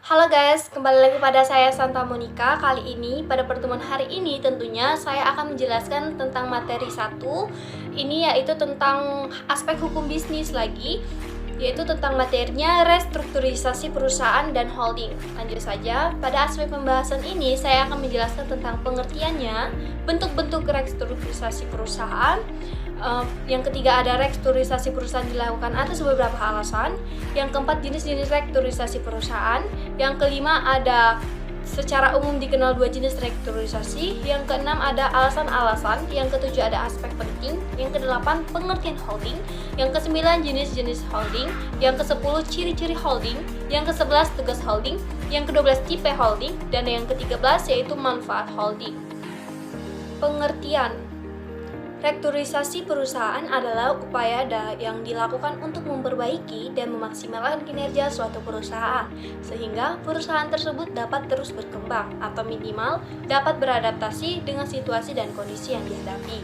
Halo guys, kembali lagi pada saya Santa Monica. Kali ini, pada pertemuan hari ini tentunya saya akan menjelaskan tentang materi 1. Ini yaitu tentang aspek hukum bisnis lagi, yaitu tentang materinya restrukturisasi perusahaan dan holding. Lanjut saja, pada aspek pembahasan ini saya akan menjelaskan tentang pengertiannya, bentuk-bentuk restrukturisasi perusahaan. Yang ketiga ada restrukturisasi perusahaan dilakukan atas beberapa alasan. Yang keempat jenis-jenis restrukturisasi perusahaan. Yang kelima ada secara umum dikenal dua jenis restrukturisasi. Yang keenam ada alasan-alasan. Yang ketujuh ada aspek penting. Yang kedelapan pengertian holding. Yang kesembilan jenis-jenis holding. Yang kesepuluh ciri-ciri holding. Yang kesebelas tugas holding. Yang kedua belas tipe holding. Dan yang ke-13 yaitu manfaat holding. Pengertian restrukturisasi perusahaan adalah upaya yang dilakukan untuk memperbaiki dan memaksimalkan kinerja suatu perusahaan sehingga perusahaan tersebut dapat terus berkembang atau minimal dapat beradaptasi dengan situasi dan kondisi yang dihadapi.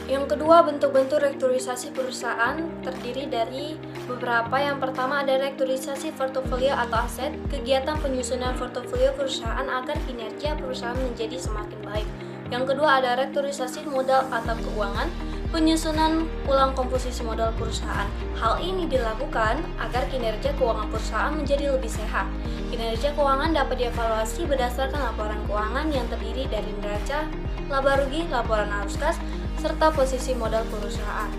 Yang kedua, bentuk-bentuk restrukturisasi perusahaan terdiri dari beberapa. Yang pertama ada restrukturisasi portofolio atau aset, kegiatan penyusunan portofolio perusahaan agar kinerja perusahaan menjadi semakin baik. Yang kedua ada restrukturisasi modal atau keuangan, penyusunan ulang komposisi modal perusahaan. Hal ini dilakukan agar kinerja keuangan perusahaan menjadi lebih sehat. Kinerja keuangan dapat dievaluasi berdasarkan laporan keuangan yang terdiri dari neraca, laba rugi, laporan arus kas, serta posisi modal perusahaan.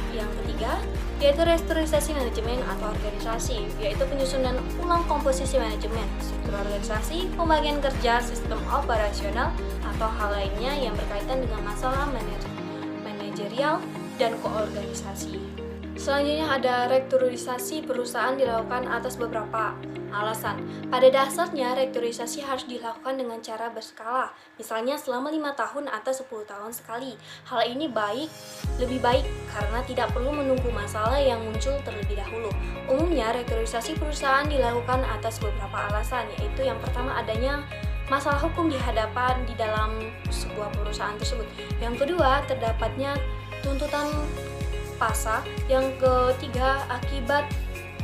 Yang ketiga yaitu restrukturisasi manajemen atau organisasi, yaitu penyusunan ulang komposisi manajemen, struktur organisasi, pembagian kerja, sistem operasional, atau hal lainnya yang berkaitan dengan masalah manajerial dan koorganisasi. Selanjutnya ada restrukturisasi perusahaan dilakukan atas beberapa alasan. Pada dasarnya, restrukturisasi harus dilakukan dengan cara berskala, misalnya selama 5 tahun atau 10 tahun sekali. Hal ini lebih baik karena tidak perlu menunggu masalah yang muncul terlebih dahulu. Umumnya, restrukturisasi perusahaan dilakukan atas beberapa alasan, yaitu yang pertama adanya masalah hukum di dalam sebuah perusahaan tersebut. Yang kedua, terdapatnya tuntutan pasar. Yang ketiga, akibat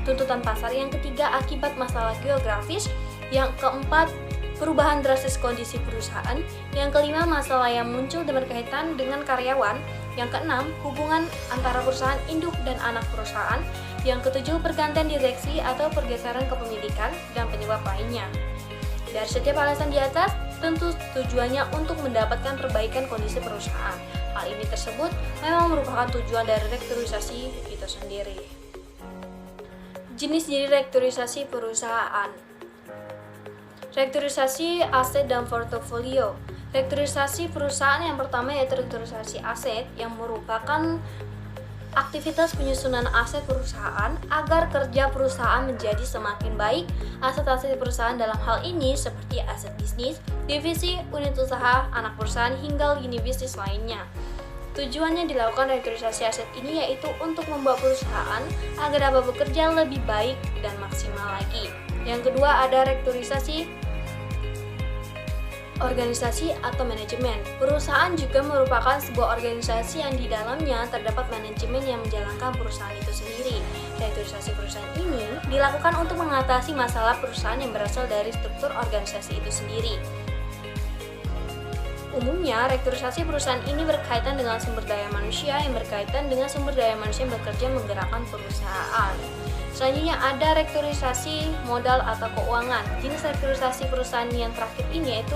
tuntutan pasar. Yang ketiga, akibat masalah geografis. Yang keempat, perubahan drastis kondisi perusahaan. Yang kelima, masalah yang muncul dan berkaitan dengan karyawan. Yang keenam, hubungan antara perusahaan induk dan anak perusahaan. Yang ketujuh, pergantian direksi atau pergeseran kepemilikan dan penyebab lainnya. Dari setiap alasan di atas, tentu tujuannya untuk mendapatkan perbaikan kondisi perusahaan. Hal ini tersebut memang merupakan tujuan dari restrukturisasi itu sendiri. Jenis restrukturisasi perusahaan. Restrukturisasi aset dan portofolio. Restrukturisasi perusahaan yang pertama yaitu restrukturisasi aset, yang merupakan aktivitas penyusunan aset perusahaan agar kerja perusahaan menjadi semakin baik. Aset-aset perusahaan dalam hal ini seperti aset bisnis, divisi, unit usaha, anak perusahaan, hingga lini bisnis lainnya. Tujuannya dilakukan restrukturisasi aset ini yaitu untuk membuat perusahaan agar dapat bekerja lebih baik dan maksimal lagi. Yang kedua ada restrukturisasi organisasi atau manajemen. Perusahaan juga merupakan sebuah organisasi yang di dalamnya terdapat manajemen yang menjalankan perusahaan itu sendiri. Restrukturisasi perusahaan ini dilakukan untuk mengatasi masalah perusahaan yang berasal dari struktur organisasi itu sendiri. Umumnya, restrukturisasi perusahaan ini berkaitan dengan sumber daya manusia yang berkaitan dengan sumber daya manusia yang bekerja menggerakkan perusahaan. Selanjutnya ada restrukturisasi modal atau keuangan. Jenis restrukturisasi perusahaan yang terakhir ini yaitu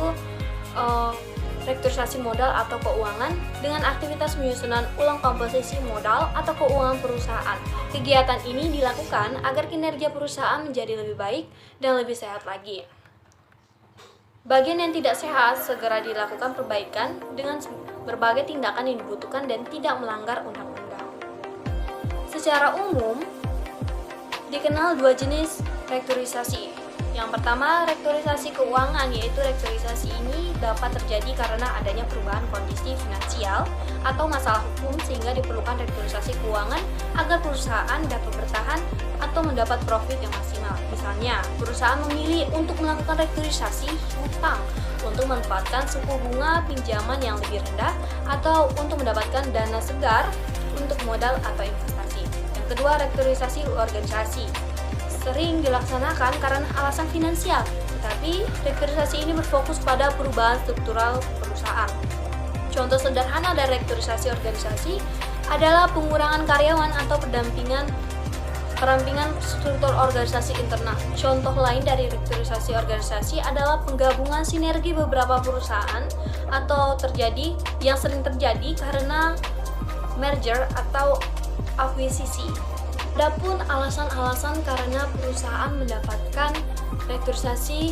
restrukturisasi modal atau keuangan dengan aktivitas penyusunan ulang komposisi modal atau keuangan perusahaan. Kegiatan ini dilakukan agar kinerja perusahaan menjadi lebih baik dan lebih sehat lagi. Bagian yang tidak sehat segera dilakukan perbaikan dengan berbagai tindakan yang dibutuhkan dan tidak melanggar undang-undang. Secara umum, dikenal dua jenis restrukturisasi. Yang pertama, restrukturisasi keuangan, yaitu restrukturisasi ini dapat terjadi karena adanya perubahan kondisi finansial atau masalah hukum sehingga diperlukan restrukturisasi keuangan agar perusahaan dapat bertahan atau mendapat profit yang maksimal. Misalnya, perusahaan memilih untuk melakukan restrukturisasi hutang untuk memanfaatkan suku bunga pinjaman yang lebih rendah atau untuk mendapatkan dana segar untuk modal atau investasi. Yang kedua, restrukturisasi organisasi. sering dilaksanakan karena alasan finansial, tetapi restrukturisasi ini berfokus pada perubahan struktural perusahaan. Contoh sederhana dari restrukturisasi organisasi adalah pengurangan karyawan atau perampingan struktur organisasi internal. Contoh lain dari restrukturisasi organisasi adalah penggabungan sinergi beberapa perusahaan atau yang sering terjadi karena merger atau akuisisi. Adapun alasan-alasan karena perusahaan mendapatkan restrukturisasi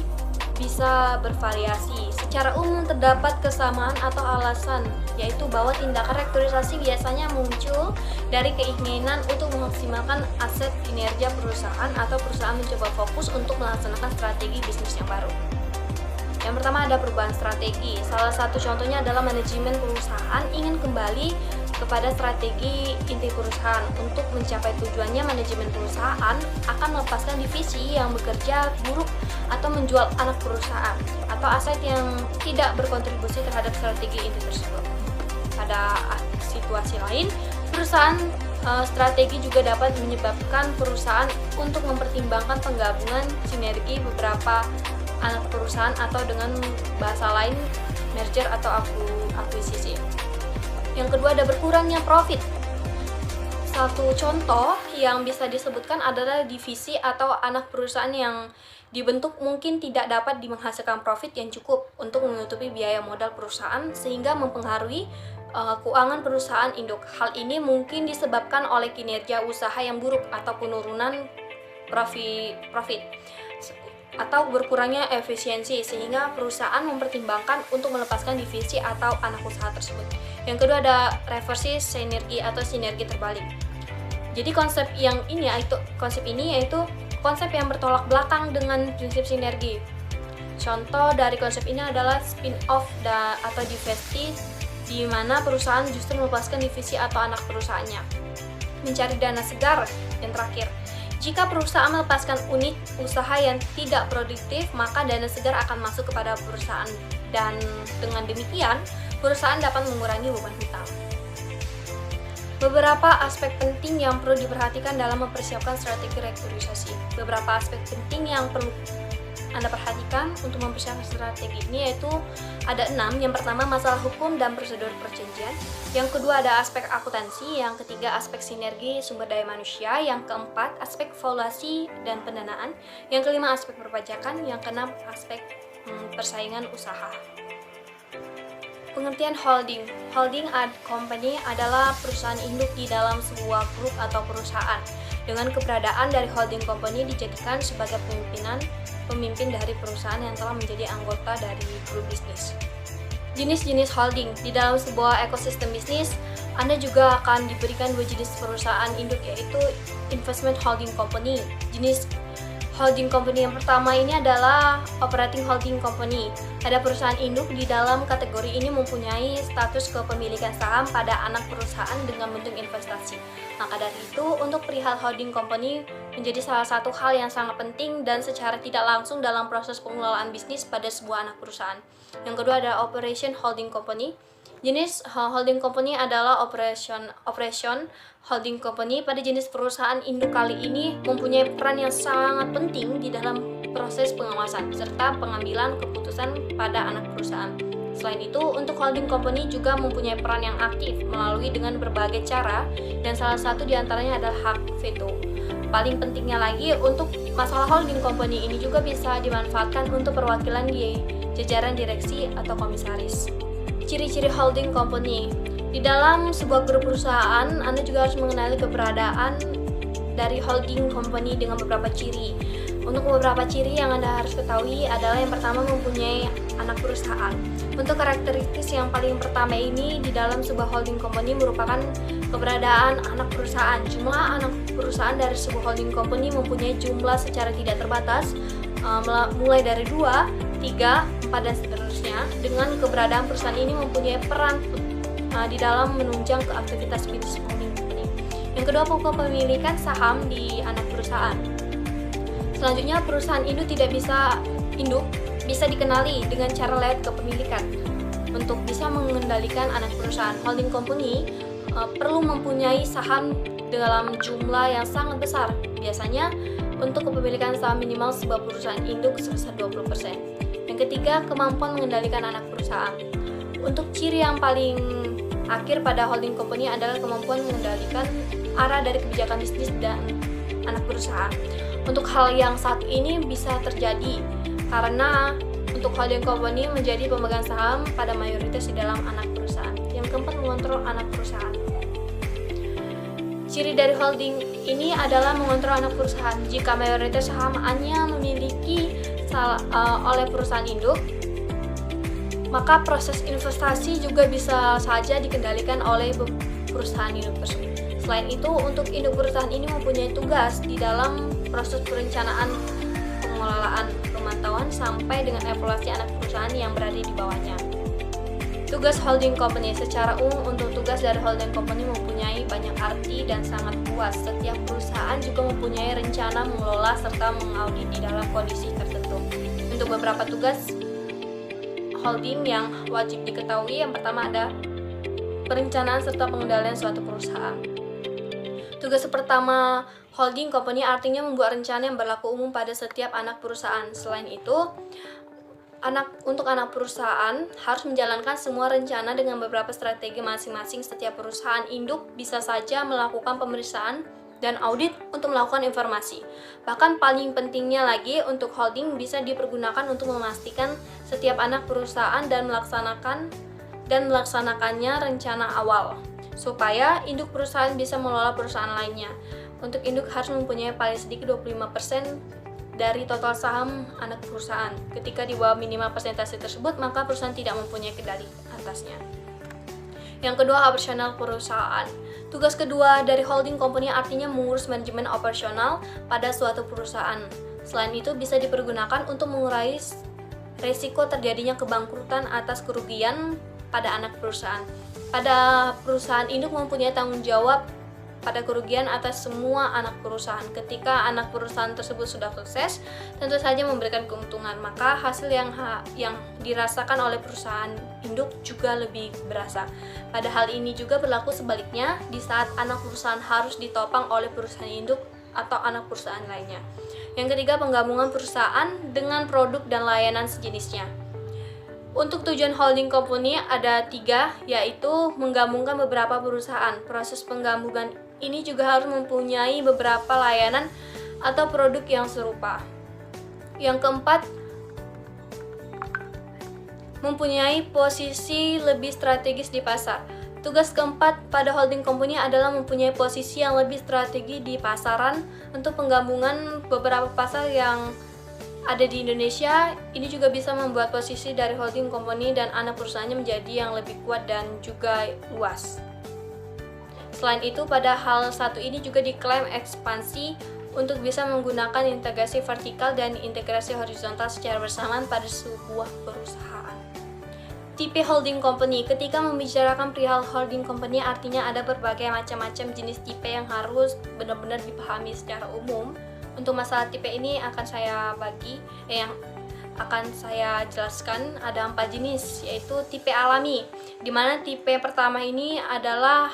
bisa bervariasi. Secara umum terdapat kesamaan atau alasan, yaitu bahwa tindakan restrukturisasi biasanya muncul dari keinginan untuk memaksimalkan aset kinerja perusahaan atau perusahaan mencoba fokus untuk melaksanakan strategi bisnis yang baru. Yang pertama ada perubahan strategi. Salah satu contohnya adalah manajemen perusahaan ingin kembali kepada strategi inti perusahaan. Untuk mencapai tujuannya, manajemen perusahaan akan melepaskan divisi yang bekerja buruk atau menjual anak perusahaan atau aset yang tidak berkontribusi terhadap strategi inti tersebut. Pada situasi lain, strategi juga dapat menyebabkan perusahaan untuk mempertimbangkan penggabungan sinergi beberapa anak perusahaan atau dengan bahasa lain merger atau akuisisi. Yang kedua ada berkurangnya profit. Satu contoh yang bisa disebutkan adalah divisi atau anak perusahaan yang dibentuk mungkin tidak dapat menghasilkan profit yang cukup untuk menutupi biaya modal perusahaan sehingga mempengaruhi keuangan perusahaan induk. Hal ini mungkin disebabkan oleh kinerja usaha yang buruk atau penurunan profit atau berkurangnya efisiensi sehingga perusahaan mempertimbangkan untuk melepaskan divisi atau anak usaha tersebut. Yang kedua ada reversi sinergi atau sinergi terbalik. Jadi konsep ini yaitu konsep yang bertolak belakang dengan prinsip sinergi. Contoh dari konsep ini adalah spin-off atau divesti, di mana perusahaan justru melepaskan divisi atau anak perusahaannya. Mencari dana segar. Yang terakhir, jika perusahaan melepaskan unit usaha yang tidak produktif, maka dana segar akan masuk kepada perusahaan dan dengan demikian perusahaan dapat mengurangi beban hutang. Beberapa aspek penting yang perlu diperhatikan dalam mempersiapkan strategi restrukturisasi. Beberapa aspek penting yang perlu Anda perhatikan untuk mempersiapkan strategi ini yaitu ada 6. Yang pertama masalah hukum dan prosedur perjanjian. Yang kedua ada aspek akuntansi. Yang ketiga aspek sinergi sumber daya manusia. Yang keempat aspek valuasi dan pendanaan. Yang kelima aspek perpajakan. Yang keenam aspek persaingan usaha. Pengertian holding. Holding company adalah perusahaan induk di dalam sebuah grup atau perusahaan. Dengan keberadaan dari holding company dijadikan sebagai pemimpin dari perusahaan yang telah menjadi anggota dari grup bisnis. Jenis-jenis holding. Di dalam sebuah ekosistem bisnis, Anda juga akan diberikan 2 jenis perusahaan induk, yaitu investment holding company. Jenis holding company yang pertama ini adalah operating holding company. Ada perusahaan induk di dalam kategori ini mempunyai status kepemilikan saham pada anak perusahaan dengan bentuk investasi. Maka dari itu, untuk perihal holding company menjadi salah satu hal yang sangat penting dan secara tidak langsung dalam proses pengelolaan bisnis pada sebuah anak perusahaan. Yang kedua ada operation holding company. Jenis holding company adalah operation holding company. Pada jenis perusahaan induk kali ini mempunyai peran yang sangat penting di dalam proses pengawasan serta pengambilan keputusan pada anak perusahaan. Selain itu, untuk holding company juga mempunyai peran yang aktif melalui dengan berbagai cara dan salah satu diantaranya adalah hak veto. Paling pentingnya lagi, untuk masalah holding company ini juga bisa dimanfaatkan untuk perwakilan di jajaran direksi atau komisaris. Ciri-ciri holding company. Di dalam sebuah grup perusahaan, Anda juga harus mengenali keberadaan dari holding company dengan beberapa ciri. Untuk beberapa ciri yang Anda harus ketahui adalah yang pertama mempunyai anak perusahaan. Untuk karakteristik yang paling pertama ini di dalam sebuah holding company merupakan keberadaan anak perusahaan. Jumlah anak perusahaan dari sebuah holding company mempunyai jumlah secara tidak terbatas, mulai dari 2, 3, 4 dan seterusnya. Dengan keberadaan perusahaan ini mempunyai peran di dalam menunjang ke aktivitas bisnis holding company. Yang kedua, kepemilikan saham di anak perusahaan. Selanjutnya, perusahaan induk bisa dikenali dengan cara lewat kepemilikan. Untuk bisa mengendalikan anak perusahaan, holding company perlu mempunyai saham dalam jumlah yang sangat besar. Biasanya untuk kepemilikan saham minimal sebuah perusahaan induk sebesar 20%. Yang ketiga, kemampuan mengendalikan anak perusahaan. Untuk ciri yang paling akhir pada holding company adalah kemampuan mengendalikan arah dari kebijakan bisnis dan anak perusahaan. Untuk hal yang satu ini bisa terjadi karena untuk holding company menjadi pemegang saham pada mayoritas di dalam anak perusahaan. Yang keempat, mengontrol anak perusahaan. Ciri dari holding ini adalah mengontrol anak perusahaan. Jika mayoritas saham hanya memiliki oleh perusahaan induk, maka proses investasi juga bisa saja dikendalikan oleh perusahaan induk tersebut. Selain itu, untuk induk perusahaan ini mempunyai tugas di dalam proses perencanaan, pengelolaan, pemantauan, sampai dengan evaluasi anak perusahaan yang berada di bawahnya. Tugas holding company secara umum, untuk tugas dari holding company mempunyai banyak arti dan sangat luas. Setiap perusahaan juga mempunyai rencana mengelola serta mengaudit di dalam kondisi tertentu. Untuk beberapa tugas holding yang wajib diketahui, yang pertama ada perencanaan serta pengendalian suatu perusahaan. Tugas pertama holding company artinya membuat rencana yang berlaku umum pada setiap anak perusahaan. Selain itu, untuk anak perusahaan harus menjalankan semua rencana dengan beberapa strategi masing-masing. Setiap perusahaan induk bisa saja melakukan pemeriksaan dan audit untuk melakukan informasi. Bahkan paling pentingnya lagi, untuk holding bisa dipergunakan untuk memastikan setiap anak perusahaan dan melaksanakannya rencana awal, supaya induk perusahaan bisa mengelola perusahaan lainnya. Untuk induk harus mempunyai paling sedikit 25% dari total saham anak perusahaan. Ketika di bawah minimal persentase tersebut, maka perusahaan tidak mempunyai kendali atasnya. Yang kedua, operasional perusahaan. Tugas kedua dari holding company artinya mengurus manajemen operasional pada suatu perusahaan. Selain itu, bisa dipergunakan untuk mengurai risiko terjadinya kebangkrutan atas kerugian pada anak perusahaan. Pada perusahaan induk mempunyai tanggung jawab pada kerugian atas semua anak perusahaan. Ketika anak perusahaan tersebut sudah sukses, tentu saja memberikan keuntungan, maka hasil yang dirasakan oleh perusahaan induk juga lebih berasa. Pada hal ini juga berlaku sebaliknya, di saat anak perusahaan harus ditopang oleh perusahaan induk atau anak perusahaan lainnya. Yang ketiga, penggabungan perusahaan dengan produk dan layanan sejenisnya. Untuk tujuan holding company ada 3, yaitu menggabungkan beberapa perusahaan. Proses penggabungan ini juga harus mempunyai beberapa layanan atau produk yang serupa. Yang keempat, mempunyai posisi lebih strategis di pasar. Tugas keempat pada holding company adalah mempunyai posisi yang lebih strategi di pasaran. Untuk penggabungan beberapa pasar yang ada di Indonesia, ini juga bisa membuat posisi dari holding company dan anak perusahaannya menjadi yang lebih kuat dan juga luas. Selain itu, pada hal satu ini juga diklaim ekspansi untuk bisa menggunakan integrasi vertikal dan integrasi horizontal secara bersamaan pada sebuah perusahaan. Tipe holding company. Ketika membicarakan perihal holding company, artinya ada berbagai macam-macam jenis tipe yang harus benar-benar dipahami secara umum. Untuk masalah tipe ini akan saya jelaskan ada 4 jenis, yaitu tipe alami, di mana tipe pertama ini adalah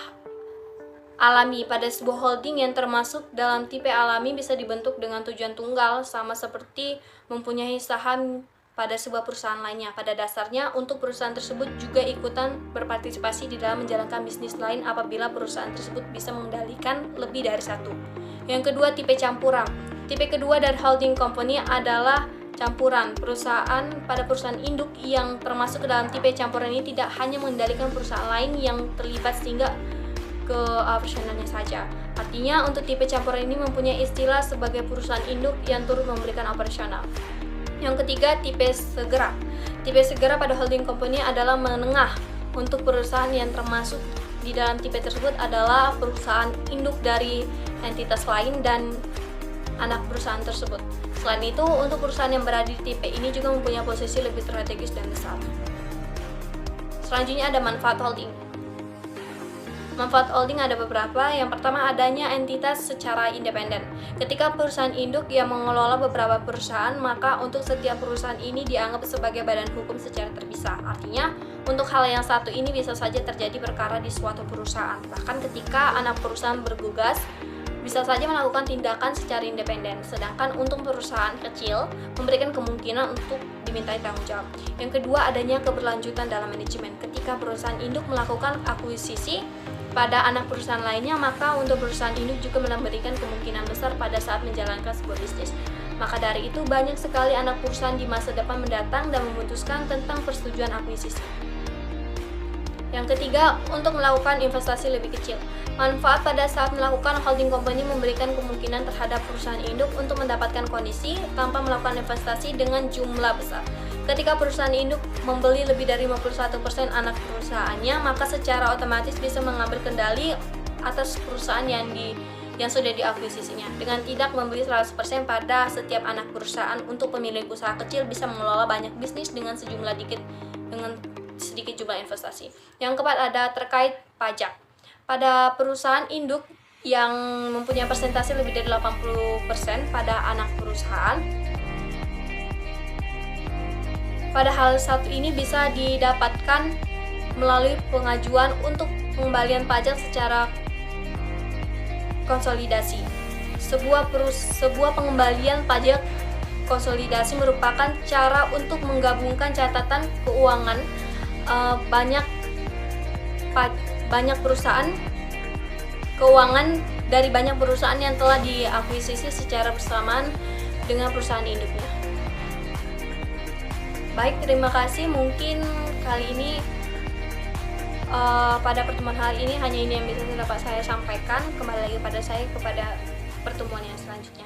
alami. Pada sebuah holding yang termasuk dalam tipe alami bisa dibentuk dengan tujuan tunggal, sama seperti mempunyai saham pada sebuah perusahaan lainnya. Pada dasarnya, untuk perusahaan tersebut juga ikutan berpartisipasi di dalam menjalankan bisnis lain apabila perusahaan tersebut bisa mengendalikan lebih dari satu. Yang kedua, tipe campuran. Tipe kedua dari holding company adalah campuran. Pada perusahaan induk yang termasuk ke dalam tipe campuran ini tidak hanya mengendalikan perusahaan lain yang terlibat sehingga ke operasionalnya saja. Artinya, untuk tipe campuran ini mempunyai istilah sebagai perusahaan induk yang turut memberikan operasional. Yang ketiga, tipe segera. Tipe segera pada holding company adalah menengah. Untuk perusahaan yang termasuk di dalam tipe tersebut adalah perusahaan induk dari entitas lain dan anak perusahaan tersebut. Selain itu, untuk perusahaan yang berada di tipe ini juga mempunyai posisi lebih strategis dan besar. Selanjutnya ada manfaat holding. Manfaat holding ada beberapa. Yang pertama, adanya entitas secara independen. Ketika perusahaan induk yang mengelola beberapa perusahaan, maka untuk setiap perusahaan ini dianggap sebagai badan hukum secara terpisah. Artinya, untuk hal yang satu ini bisa saja terjadi perkara di suatu perusahaan. Bahkan ketika anak perusahaan bergegas bisa saja melakukan tindakan secara independen, sedangkan untuk perusahaan kecil memberikan kemungkinan untuk dimintai tanggung jawab. Yang kedua, adanya keberlanjutan dalam manajemen. Ketika perusahaan induk melakukan akuisisi pada anak perusahaan lainnya, maka untuk perusahaan induk juga memberikan kemungkinan besar pada saat menjalankan sebuah bisnis. Maka dari itu, banyak sekali anak perusahaan di masa depan mendatang dan memutuskan tentang persetujuan akuisisi. Yang ketiga, untuk melakukan investasi lebih kecil. Manfaat pada saat melakukan holding company memberikan kemungkinan terhadap perusahaan induk untuk mendapatkan kondisi tanpa melakukan investasi dengan jumlah besar. Ketika perusahaan induk membeli lebih dari 51% anak perusahaannya, maka secara otomatis bisa mengambil kendali atas perusahaan yang sudah diakuisisinya. Dengan tidak membeli 100% pada setiap anak perusahaan, untuk pemilik usaha kecil bisa mengelola banyak bisnis dengan sedikit jumlah investasi. Yang keempat, ada terkait pajak. Pada perusahaan induk yang mempunyai persentase lebih dari 80% pada anak perusahaan, pada hal satu ini bisa didapatkan melalui pengajuan untuk pengembalian pajak secara konsolidasi. Sebuah pengembalian pajak konsolidasi merupakan cara untuk menggabungkan catatan keuangan banyak perusahaan keuangan dari banyak perusahaan yang telah diakuisisi secara bersamaan dengan perusahaan induknya. Baik, terima kasih. Mungkin kali ini pada pertemuan hari ini hanya ini yang bisa dapat saya sampaikan. Kembali lagi pada pertemuan yang selanjutnya.